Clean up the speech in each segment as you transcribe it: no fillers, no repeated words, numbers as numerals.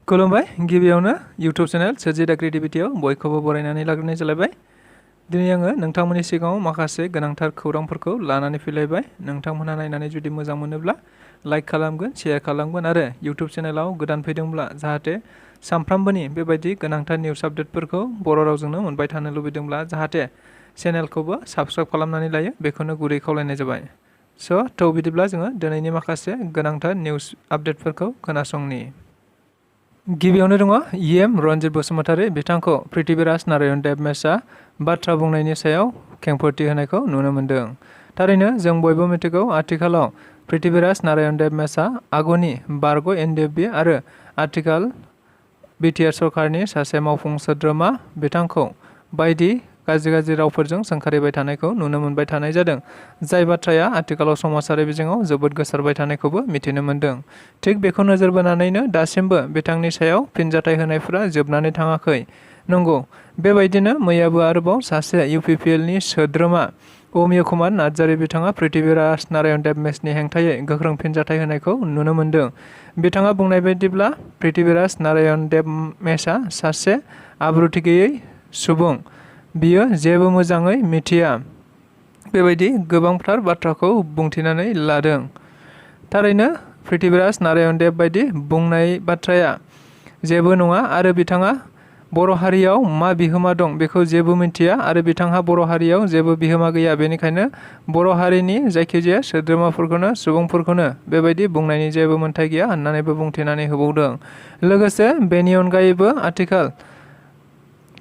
खुलुमबाय गिबियावनो YouTube channel सोरजिदा क्रिएटिभिटियाव बयखौबो बरायनानै लाग्रोनाय जालायबाय। दिनै आङो नोंथांमोननि सिगाङाव माखासे गोनांथार खौरांफोरखौ लानानै फैलायबाय। नोंथांमोनहा नायनानै जुदि मोजां मोनोब्ला लाइक खालामगोन, शेयार खालामगोन आरो इउटुब चेनेलाव गोदान फैदोंब्ला जाहाथे सानफ्रामबोनि बेबायदि गोनांथार निउस आपडेटफोरखौ बर' रावजोंनो मोनबाय थानो लुबैदोंब्ला जाहाथे चेनेलखौबो साबस्क्राइब खालामनानै लायो, बेखौनो गुरै खावलायनाय जाबाय। बिदिब्ला जोङो दिनैनि माखासे गोनांथार निउस आपडेटफोरखौ खोनासंनि। गिबियावनो दङ इएम रन्जित बसुमतारी बिथांखौ पृथ्वीराज नारायण देबमेसआ बाथ्रा बुंनायनि सायाव खेंफोरथि होनायखौ नुनो मोन्दों। थारैनो जों बयबो मिथिगौ आथिखालाव पृथ्वीराज नारायण देबमेसआ आगुनि बारग' एनडिएफबि आरो आथिखाल बिटिआर सरकारनि सासे मावफुं सोद्रोमा। बिथांखौ बायदि गाज्रि रावफोरजों सोंखारिबाय थानायखौ नुनो मोनबाय थानाय जादों, जाय बाथ्राया आथिखालाव समाजारि बिजोङाव जोबोद गोसारबाय थानायखौबो मिथिनो मोन्दों। थिग बेखौ नोजोर बोनानैनो दासिमबो बिथांनि सायाव फिनजाथाय होनायफोरा जोबनानै थाङाखै। नंगौ, बेबायदिनो मैयाबो आरोबाव सासे इउपिपिएलनि सोद्रोमा अमिय कुमार नार्जारी बिथाङा पृथ्वीराज नारायण देबमेसनि हेंथायै गोख्रों फिनजाथाय होनायखौ नुनो मोन्दों। बिथाङा बुंनाय बायदिब्ला पृथ्वीराज नारायण देबमेसआ सासे आब्रुथि गैयै सुबुं, बियो जेबो मोजाङै मिथिया, बेबायदि गोबांथार बाथ्राखौ बुंथिनानै लादों। थारैनो पृथ्वीराज नारायण देब बायदि बुंनाय बाथ्राया जेबो नङा आरो बिथाङा बर' हारियाव मा बिहोमा दं बेखौ जेबो मिथिया आरो बिथांहा बर' हारियाव जेबो बिहोमा गैया। बेनिखायनो बर' हारिनि जायखिजाया सोद्रोमाफोरखौनो सुबुंफोरखौनो बेबायदि बुंनायनि जेबो मोन्थाय गैया होननानैबो बुंथिनानै होबावदों। लोगोसे बेनि अनगायैबो आथिखाल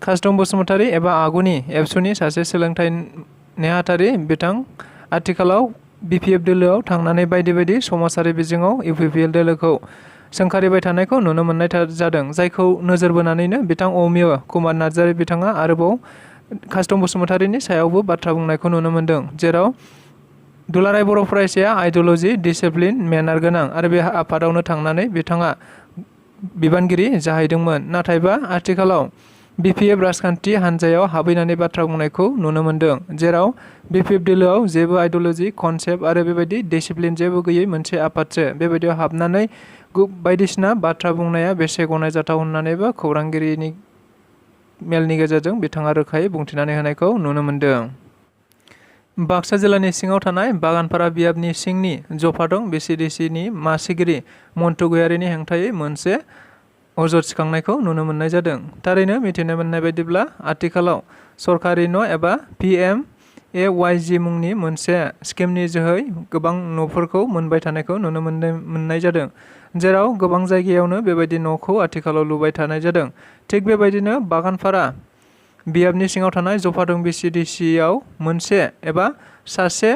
कास्टम बसुमतारी एबा आगुनि एबसुनि सासे सोलोंथाइ नेहाथारि बिथां आथिखालाव बिपिएफ दोलोआव थांनानै बायदि समाजारि बिजोङाव इउपिपिएल दोलोखौ सोंखारिबाय थानायखौ नुनो मोननाय जादों, जायखौ नोजोर बोनानैनो बिथां अमिय कुमार नार्जारी बिथाङा आरोबाव कास्टम बसुमतारीनि सायावबो बाथ्रा बुंनायखौ नुनो मोन्दों, जेराव दुलाराय बर' फरायसाया आइडिय'लजि, डिसिप्लिन, मेनार गोनां आरो बे आफादावनो थांनानै बिथाङा बिबानगिरि जाहैदोंमोन। नाथायबा आथिखालाव बिपिएफ राजखान्थि हान्जायाव हाबहैनानै बाथ्रा बुंनायखौ नुनो मोन्दों, जेराव बिपिएफ दोलोआव जेबो आइडिय'लजि, कनसेप्ट आरो बेबायदि डिसिप्लिन जेबो गैयै मोनसे आफादसो। बेबायदियाव हाबनानै बायदिसिना बाथ्रा बुंनाया बेसे गनायजाथाव होननानैबो खौरांगिरिनि मेलनि गेजेरजों बिथाङा रोखायै बुंथिनानै होनायखौ नुनो मोन्दों। बाक्सा जिल्लानि सिङाव थानाय बागानपारा बियाबनि सिंनि जफादं बिसिडिसिनि मासिगिरि मन्टु गयारिनि हेंथायै मोनसे अजद थिखांनायखौ नुनो मोननाय जादों। थारैनो मिथिनो मोननाय बायदिब्ला आथिखालाव सरकारि न' एबा PMAYG मुंनि मोनसे स्किमनि जोहै गोबां न'फोरखौ मोनबाय थानायखौ नुनो मोननाय जादों, जेराव गोबां जायगायावनो बेबायदि न'खौ आथिखालाव लुबाय थानाय जादों। थिग बेबायदिनो बागानपारा बियाबनि सिङाव थानाय जफादं बिसिडिसिआव मोनसे एबा सासे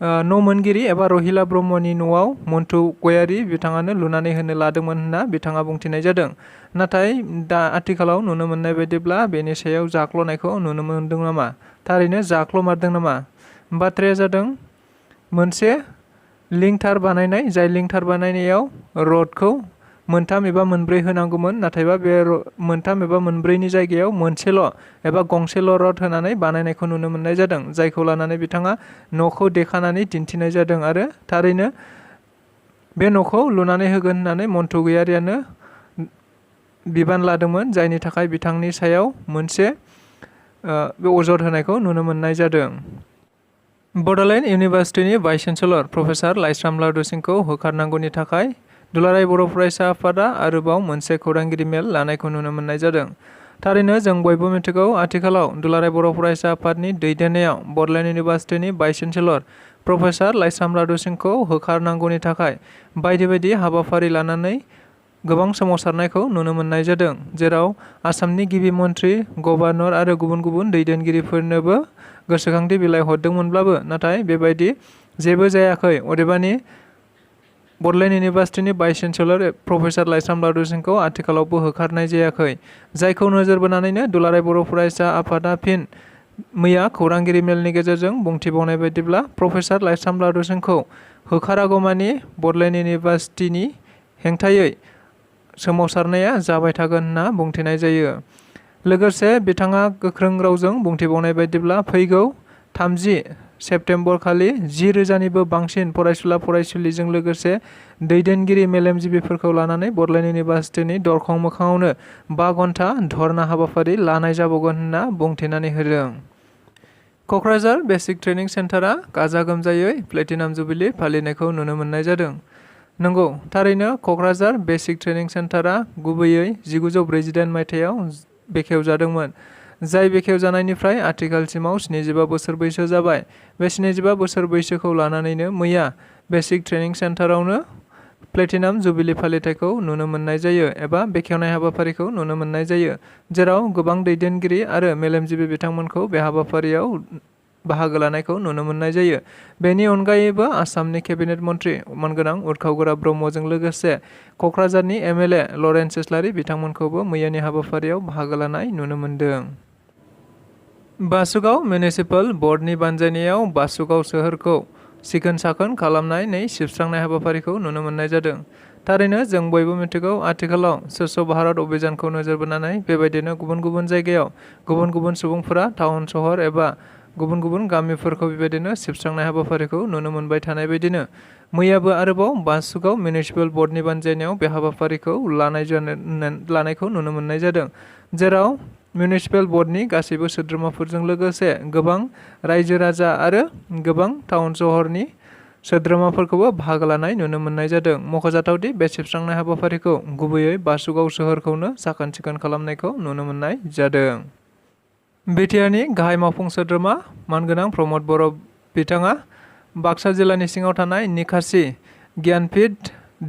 न' मोनगिरि एबा रहिला ब्रह्मनि न'आव मन्टु गयारि बिथाङानो लुनानै होनो लादोंमोन होनना बिथाङा बुंथिनाय जादों। नाथाय दा आथिखालाव नुनो मोननाय बायदिब्ला बेनि सायाव जाख्ल'नायखौ नुनो मोनदों नामा? थारैनो जाख्ल'मारदों नामा? बाथ्राया जादों मोनसे लिंक-तार बानायनाय, जाय लिंक-तार बानायनायाव रडखौ मोनथाम एबा मोनब्रै होनांगौमोन, नाथायबा बे मोनथाम एबा मोनब्रैनि जायगायाव मोनसेल' एबा गंसेल' रड होनानै बानायनायखौ नुनो मोननाय जादों, जायखौ लानानै बिथाङा न'खौ देखानानै दिन्थिनाय जादों आरो थारैनो बे न'खौ लुनानै होगोन होननानै मन्टु गयारियानो बिबान लादोंमोन, जायनि थाखाय बिथांनि सायाव मोनसे बे अजद होनायखौ नुनो मोननाय जादों। Bodoland इउनिभार्सिटिनि vice chancellor professor Laishram लावदु सिंहखौ होखारनांगौनि थाखाय दुलाराय बर' फरायसा आफादा आरोबाव मोनसे खौरांगिरि मेल लानायखौ नुनो मोननाय जादों। थारैनो जों बयबो मिथिगौ आथिखालाव दुलाराय बर' फरायसा आफादनि दैदेननायाव Bodoland इउनिभार्सिटिनि vice chancellor professor Laishram लावदु सिंहखौ होखारनांगौनि थाखाय बायदि हाबाफारि लानानै गोबां सोमावसारनायखौ नुनो मोननाय जादों, जेराव आसामनि गिबि मन्थ्रि, गभर्नर आरो गुबुन दैदेनगिरिफोरनोबो गोसोखांथि बिलाइ हरदोंमोनब्लाबो नाथाय बेबायदि जेबो जायाखै। अदेबानि Bodoland इउनिभार्सिटिनि vice chancellor professor Laishram लावदु सिंहखौ आथिखालावबो होखारनाय जायाखै, जायखौ नोजोर बोनानैनो दुलाराय बर' फरायसा आफादा फिन मैया खौरांगिरि मेलनि गेजेरजों बुंथिबावनाय बायदिब्ला प्रफेसार लाइस्राम लावदु सिंहखौ होखारागौमानि बड'लेण्ड इउनिभार्सिटिनि हेंथायै सोमावसारनाया जाबाय थागोन होनना बुंथिनाय जायो। लोगोसे बिथाङा गोख्रों रावजों बुंथिबावनाय बायदिब्ला फैगौ 30 सेप्तेम्बर खालि 10,000निबो बांसिन फरायसुला फरायसुलिजों लोगोसे दैदेनगिरि मेलेमजिबिफोरखौ लानानै बड'लेण्ड इउनिभार्सिटिनि दरखं मोखाङावनो 5 घन्टा धर्ना हाबाफारि लानाय जाबावगोन होनना बुंथिनानै होदों। क'क्राझार बेसिक ट्रेनिं सेन्टारा गाजा गोमजायै प्लेटिनाम जुबिली फालिनायखौ नुनो मोननाय जादों। नंगौ, थारैनो क'क्राझार बेसिक ट्रेनिं सेन्टारा गुबैयै 1948 मायथाइयाव बेखेवजादोंमोन, जाय बेखेवजानायनिफ्राय आथिखालसिमाव 75 बोसोर बैसो जाबाय। बे 75 बोसोर बैसोखौ लानानैनो मैया बेसिक ट्रेनिं सेन्टारावनो प्लेटिनाम जुबिली फालिथायखौ नुनो मोननाय जायो एबा बेखेवनाय हाबाफारिखौ नुनो मोननाय जायो, जेराव गोबां दैदेनगिरि आरो मेलेमजिबि बिथांमोनखौ बे हाबाफारियाव बाहागो लानायखौ नुनो मोननाय जायो। बेनि अनगायैबो आसामनि केबिनेट मन्त्रि मानगोनां उर्खाव ब्रह्मजों लोगोसे क'क्राझारनि MLA लरेन्स इस्लारि बिथांमोनखौबो मैयानि हाबाफारियाव बाहागो लानाय नुनो मोन्दों। बासुगाव मिउनिसिपाल बर्डनि बानजायनायाव बासुगाव सोहोरखौ सिखोन-साखोन खालामनानै सिबस्रांनाय हाबाफारिखौ नुनो मोननाय जादों। थारैनो जों बयबो मिथिगौ, आथिखालाव स्वच्छ भारत अभियानखौ नोजोर बोनानै बेबायदिनो गुबुन गुबुन जायगायाव गुबुन गुबुन सुबुंफोरा टाउन सहर एबा गुबुन गुबुन गामिफोरखौ बेबायदिनो सिबस्रांनाय हाबाफारिखौ नुनो मोनबाय थानाय बायदिनो मैयाबो आरोबाव बासुगाव मिउनिसिपाल बर्डनि बानजायनायाव बे हाबाफारिखौ लानायखौ नुनो मोननाय जादों, जेराव मिउनिसिपाल बर्डनि गासैबो सोद्रोमाफोरजों लोगोसे गोबां रायजो राजा आरो गोबां टाउन सहरनि सोद्रोमाफोरखौबो बाहागो लानाय नुनो मोननाय जादों। मख'जाथावदि बे सिबस्रांनाय हाबाफारिखौ गुबैयै बासुगाव सोहोरखौनो साखोन-सिखोन खालामनायखौ नुनो मोननाय जादों। बिटिआरनि गाहाय मावफुं सोद्रोमा मानगोनां प्रमद बर' बिथाङा बाक्सा जिल्लानि सिङाव थानाय निखासि ज्ञानपीठ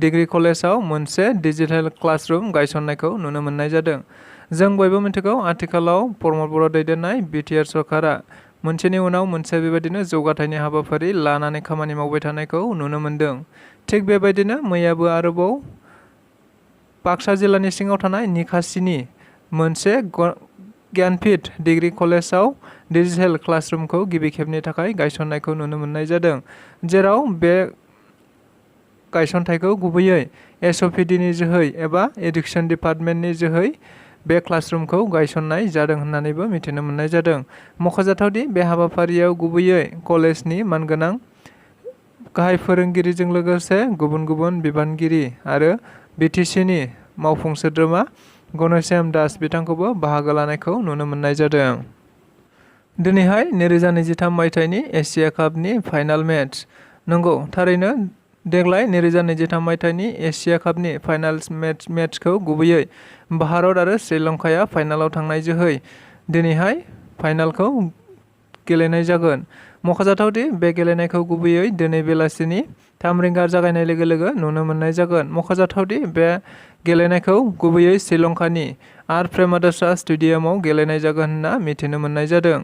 डिग्री कलेजाव मोनसे डिजिटेल क्लासरुम गायसननायखौ नुनो मोननाय जादों। जों बयबो मिथिगौ, आथिखालाव प्रमद बर' दैदेननाय बिटिआर सरकारा मोनसेनि उनाव मोनसे बेबायदिनो जौगाथायनि हाबाफारि लानानै खामानि मावबाय थानायखौ नुनो मोन्दों। थिग बेबायदिनो मैयाबो आरोबाव बाक्सा जिल्लानि सिङाव थानाय निखासिनि मोनसे ज्ञानपीठ डिग्री कलेजाव डिजिटेल क्लासरुमखौ गिबि खेबनि थाखाय गायसननायखौ नुनो मोननाय जादों, जेराव बे गायसनथायखौ गुबैयै SOPDनि जोहै एबा एडुकेसन डिपार्टमेन्टनि जोहै बे क्लासरुमखौ गायसननाय जादों होननानैबो मिथिनो मोननाय जादों। मख'जाथावदि बे हाबाफारियाव गुबैयै कलेजनि मानगोनां गाहाय फोरोंगिरिजों लोगोसे गुबुन गुबुन बिबानगिरि आरो BTCनि मावफुं सोद्रोमा घनश्याम दास बिथांखौबो बाहागो लानायखौ नुनो मोननाय जादों। दिनैहाय 2023 मायथाइनि एशिया कापनि फाइनाल मेच। नंगौ, थारैनो देग्लाय 2023 मायथाइनि एशिया कापनि फाइनाल मेचखौ गुबैयै भारत आरो श्रीलंकाया फाइनालाव थांनाय जोहै दिनैहाय फाइनालखौ गेलेनाय जागोन। मख'जाथावदि बे गेलेनायखौ गुबैयै दिनै बेलासिनि 3 रिंगा जागायनाय लोगो लोगो नुनो मोननाय जागोन। मख'जाथावदि बे गेलेनायखौ गुबैयै श्रीलंकानि आर प्रेमादासा स्टेडियामाव गेलेनाय जागोन होनना मिथिनो मोननाय जादों।